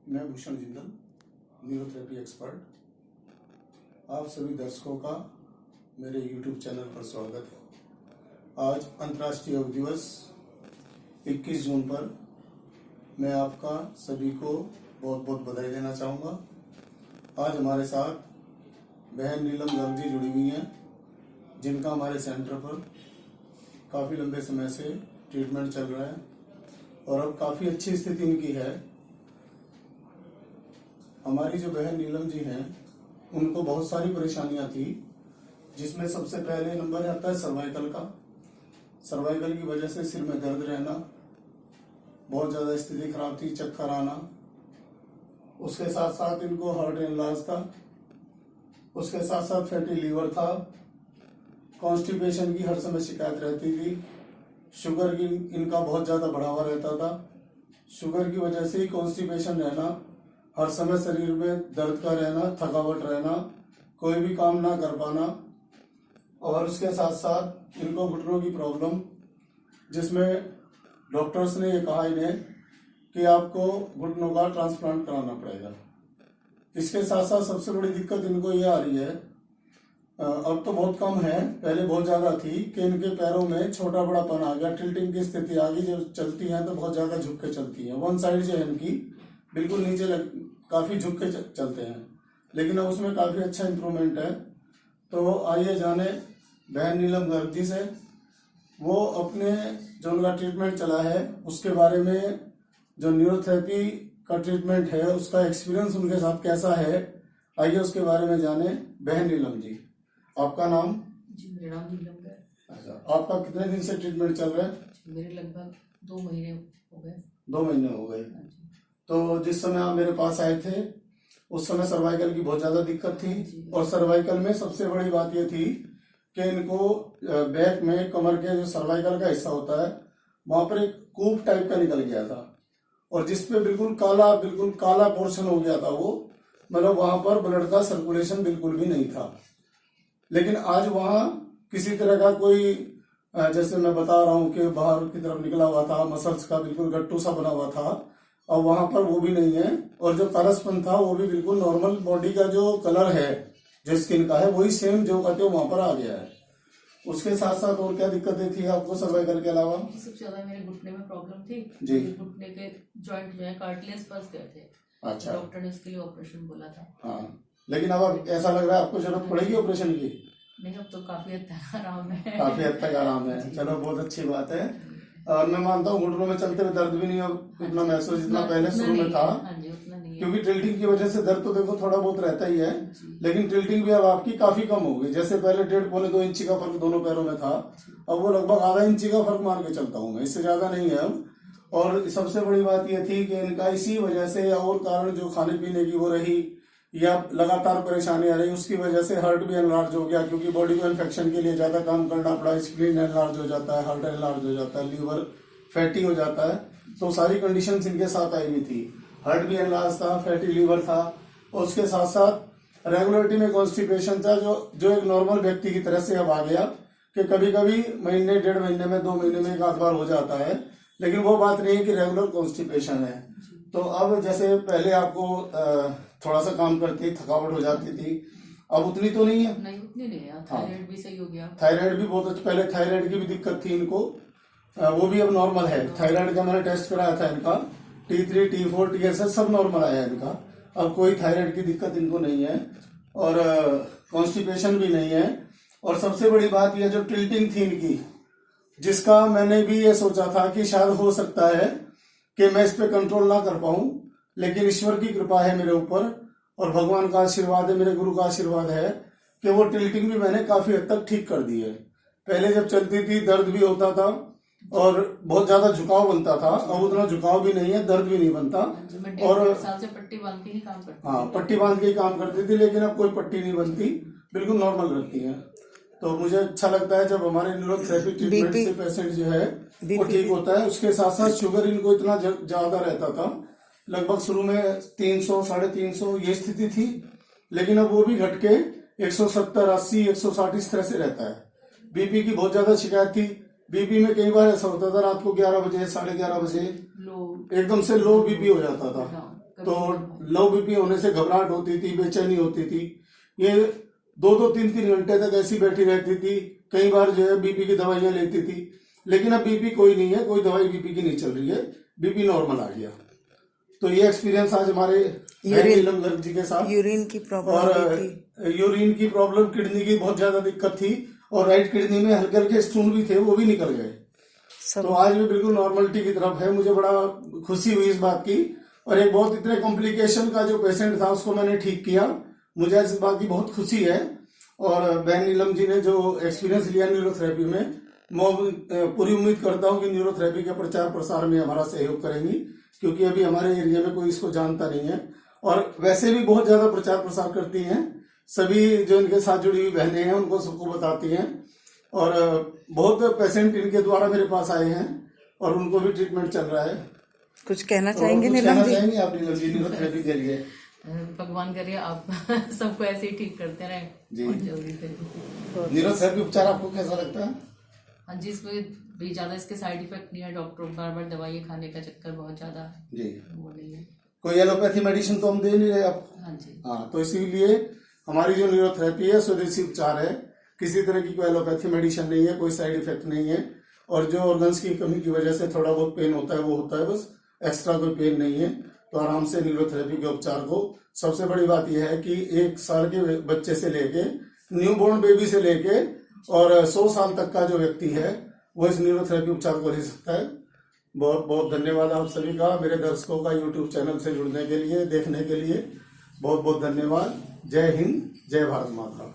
मैं Bhushan Jindal, neurotherapy expert. आप सभी दर्शकों का मेरे YouTube चैनल पर स्वागत है। आज अंतर्राष्ट्रीय योग दिवस 21 जून पर मैं आपका सभी को बहुत बहुत बधाई देना चाहूँगा। आज हमारे साथ बहन नीलम गर्ग जी जुड़ी हुई हैं, जिनका हमारे सेंटर पर काफ़ी लंबे समय से ट्रीटमेंट चल रहा है और अब काफ़ी अच्छी स्थिति इनकी है। हमारी जो बहन नीलम जी हैं, उनको बहुत सारी परेशानियां थी, जिसमें सबसे पहले नंबर आता है सर्वाइकल का। सर्वाइकल की वजह से सिर में दर्द रहना, बहुत ज़्यादा स्थिति खराब थी, चक्कर आना। उसके साथ साथ इनको हार्ट एनलार्ज था, उसके साथ साथ फैटी लीवर था, कॉन्स्टिपेशन की हर समय शिकायत रहती थी, शुगर की इनका बहुत ज़्यादा बढ़ावा रहता था। शुगर की वजह से ही कॉन्स्टिपेशन रहना, हर समय शरीर में दर्द का रहना, थकावट रहना, कोई भी काम ना कर पाना, और उसके साथ साथ इनको घुटनों की प्रॉब्लम, जिसमें डॉक्टर्स ने ये कहा इन्हें कि आपको घुटनों का ट्रांसप्लांट कराना पड़ेगा। इसके साथ साथ सबसे बड़ी दिक्कत इनको ये आ रही है, अब तो बहुत कम है, पहले बहुत ज़्यादा थी, कि इनके पैरों में छोटा बड़ापन आ गया, टिल्टिंग की स्थिति आ गई। जब चलती हैं तो बहुत ज़्यादा झुक के चलती हैं, वन साइड जो है इनकी बिल्कुल नीचे काफ़ी झुक के चलते हैं, लेकिन अब उसमें काफ़ी अच्छा इम्प्रूवमेंट है। तो आइए जाने बहन नीलम गर्ग जी से, वो अपने जो उनका ट्रीटमेंट चला है उसके बारे में, जो न्यूरोथेरेपी का ट्रीटमेंट है उसका एक्सपीरियंस उनके साथ कैसा है, आइए उसके बारे में जाने। बहन नीलम जी, आपका नाम? जी, मेरा नाम नीलम है। अच्छा, आपका कितने दिन से ट्रीटमेंट चल रहा है? मेरे लगभग 2 महीने हो गए। 2 महीने हो गए। तो जिस समय आप मेरे पास आए थे उस समय सर्वाइकल की बहुत ज़्यादा दिक्कत थी, और सर्वाइकल में सबसे बड़ी बात ये थी कि इनको बैक में, कमर के जो सर्वाइकल का हिस्सा होता है, वहाँ पर एक कूप टाइप का निकल गया था, और जिसपे बिल्कुल काला पोर्शन हो गया था। वो मतलब वहाँ पर ब्लड का सर्कुलेशन बिल्कुल भी नहीं था। लेकिन आज वहाँ किसी तरह का कोई, जैसे मैं बता रहा हूँ कि बाहर की तरफ निकला हुआ था, मसल्स का बिल्कुल गट्टू सा बना हुआ था, और वहां पर वो भी नहीं है, और जो कालापन था वो भी बिल्कुल नॉर्मल, बॉडी का जो कलर है, जो स्किन का है, वही सेम जो कहते हो वहां पर आ गया है। उसके साथ साथ और क्या दिक्कतें थी आपको सर्वाइकल के अलावा? सबसे ज्यादा मेरे घुटने में प्रॉब्लम थी जी। घुटने के जॉइंट जो है कार्टिलेज फंस गए थे। अच्छा। डॉक्टर ने इसके लिए ऑपरेशन बोला था। हाँ, लेकिन अब ऐसा लग रहा है आपको जरूरत पड़ेगी ऑपरेशन की? नहीं, अब तो काफी हद तक आराम है। काफी हद तक आराम है, चलो बहुत अच्छी बात है। और मैं मानता हूँ घुटनों में चलते हुए दर्द भी नहीं अब इतना महसूस जितना पहले शुरू में था। हाँ जी, उतना नहीं है। क्योंकि टिल्टिंग की वजह से दर्द तो देखो थोड़ा बहुत रहता ही है, लेकिन टिल्टिंग भी अब आपकी काफी कम हो गई। जैसे पहले 1.5-2 इंची का फर्क दोनों पैरों में था, अब वो लगभग आधा इंची का फर्क मान के चलता हूँ मैं, इससे ज्यादा नहीं है अब। और सबसे बड़ी बात यह थी कि इनका इसी वजह से, या और कारण जो खाने पीने की वो रही, या लगातार परेशानी आ रही, उसकी वजह से हार्ट भी एनलार्ज हो गया, क्योंकि बॉडी को इन्फेक्शन के लिए ज्यादा काम करना पड़ा। स्प्लीन एनलार्ज हो जाता है, हार्ट एनलार्ज हो जाता है, लीवर फैटी हो जाता है। तो सारी कंडीशंस इनके साथ आई हुई थी, हार्ट भी एनलार्ज था, फैटी लीवर था, और उसके साथ साथ रेगुलरिटी में कॉन्स्टिपेशन था, जो एक नॉर्मल व्यक्ति की तरह से अब आ गया, कि कभी कभी महीने, 1.5 महीने में, 2 महीने में एक आध बार हो जाता है, लेकिन वो बात नहीं है कि रेगुलर कॉन्स्टिपेशन है। तो अब जैसे पहले आपको थोड़ा सा काम करती, थकावट हो जाती थी, अब उतनी तो नहीं है? नहीं, उतनी नहीं है। थायराइड भी सही हो गया। थायराइड भी बहुत अच्छा, पहले थायराइड की भी दिक्कत थी इनको, वो भी अब नॉर्मल है। थायराइड का मैंने टेस्ट कराया था इनका, T3, T4, TSH सब नॉर्मल आया है इनका। अब कोई थायराइड की दिक्कत इनको नहीं है, और कॉन्स्टिपेशन भी नहीं है। और सबसे बड़ी बात यह, जो टिल्टिंग थी इनकी, जिसका मैंने भी ये सोचा था कि शायद हो सकता है कि मैं इस पे कंट्रोल ना कर पाऊं, लेकिन ईश्वर की कृपा है मेरे ऊपर, और भगवान का आशीर्वाद है, मेरे गुरु का आशीर्वाद है, कि वो टिल्टिंग भी मैंने काफी हद तक ठीक कर दी है। पहले जब चलती थी दर्द भी होता था, और बहुत ज्यादा झुकाव बनता था, अब उतना झुकाव भी नहीं है, दर्द भी नहीं बनता। और 1.5 साल से पट्टी बांध के ही काम करती थी। हाँ, पट्टी बांध के ही काम करती थी, लेकिन अब कोई पट्टी नहीं बनती, बिल्कुल नॉर्मल रहती है। तो मुझे अच्छा लगता है जब हमारे न्यूरोथेरेपी ट्रीटमेंट से पेशेंट जो है वो ठीक होता है। उसके साथ साथ शुगर इनको इतना ज्यादा रहता था, लगभग शुरू में 300, 350 ये स्थिति थी, लेकिन अब वो भी घट के 170, 80, 160 इस तरह से रहता है। बीपी की बहुत ज्यादा शिकायत थी, बीपी में कई बार ऐसा होता था रात को 11 बजे, 11:30 बजे लो, एकदम से लो बीपी हो जाता था। तो लो बीपी होने से घबराहट होती थी, बेचैनी होती थी। ये 2-2, 3-3 घंटे तक ऐसी बैठी रहती थी। कई बार जो है बीपी की दवाइयां लेती थी, लेकिन अब बीपी कोई नहीं है, कोई दवाई बीपी की नहीं चल रही है, बीपी नॉर्मल आ गया। तो ये एक्सपीरियंस आज हमारे नीलम गर्ग जी के साथ। यूरिन की प्रॉब्लम और यूरिन की प्रॉब्लम, किडनी की बहुत ज्यादा दिक्कत थी और राइट किडनी में हल्के हल्के स्टोन भी थे, वो भी निकल गए। तो आज भी बिल्कुल नॉर्मलिटी की तरफ है। मुझे बड़ा खुशी हुई इस बात की। और एक बहुत इतने कॉम्प्लिकेशन का जो पेशेंट था उसको मैंने ठीक किया, मुझे इस बात की बहुत खुशी है। और बहन नीलम जी ने जो एक्सपीरियंस लिया न्यूरोथेरेपी में, मैं पूरी उम्मीद करता हूँ कि न्यूरोथेरेपी के प्रचार प्रसार में हमारा सहयोग करेंगी, क्योंकि अभी हमारे एरिया में कोई इसको जानता नहीं है। और वैसे भी बहुत ज्यादा प्रचार प्रसार करती हैं, सभी जो इनके साथ जुड़ी हुई बहनें हैं उनको सबको बताती हैं। और बहुत पेशेंट इनके द्वारा मेरे पास आए हैं और उनको भी ट्रीटमेंट चल रहा है। कुछ कहना चाहेंगे नीलम जी? चाहेंगे आप नीलम जी न्यूरोथेरेपी के लिए? भगवान करे आप सबको ऐसे ही ठीक करते रहे जी। और जल्दी से। न्यूरोथेरेपी उपचार आपको कैसा लगता है? हाँ जी, इसमें भी ज्यादा इसके साइड इफेक्ट नहीं है। डॉक्टर बार बार दवाई खाने का चक्कर बहुत ज्यादा जी वो नहीं है। कोई एलोपैथी मेडिसिन तो हम दे नहीं रहे आप। हाँ जी। हाँ, तो इसीलिए हमारी जो न्यूरोथेरेपी है स्वदेशी उपचार है, किसी तरह की कोई एलोपैथी मेडिसिन नहीं है, कोई साइड इफेक्ट नहीं है। और जो ऑर्गन्स की कमी की वजह से थोड़ा बहुत पेन होता है वो होता है, बस एक्स्ट्रा कोई पेन नहीं है। तो आराम से न्यूरोथेरेपी के उपचार को, सबसे बड़ी बात यह है कि 1 साल के बच्चे से लेके, न्यूबॉर्न बेबी से लेके और 100 साल तक का जो व्यक्ति है वो इस न्यूरोथेरेपी उपचार को ले सकता है। बहुत बहुत धन्यवाद आप सभी का, मेरे दर्शकों का यूट्यूब चैनल से जुड़ने के लिए, देखने के लिए बहुत बहुत धन्यवाद। जय हिंद, जय भारत माता।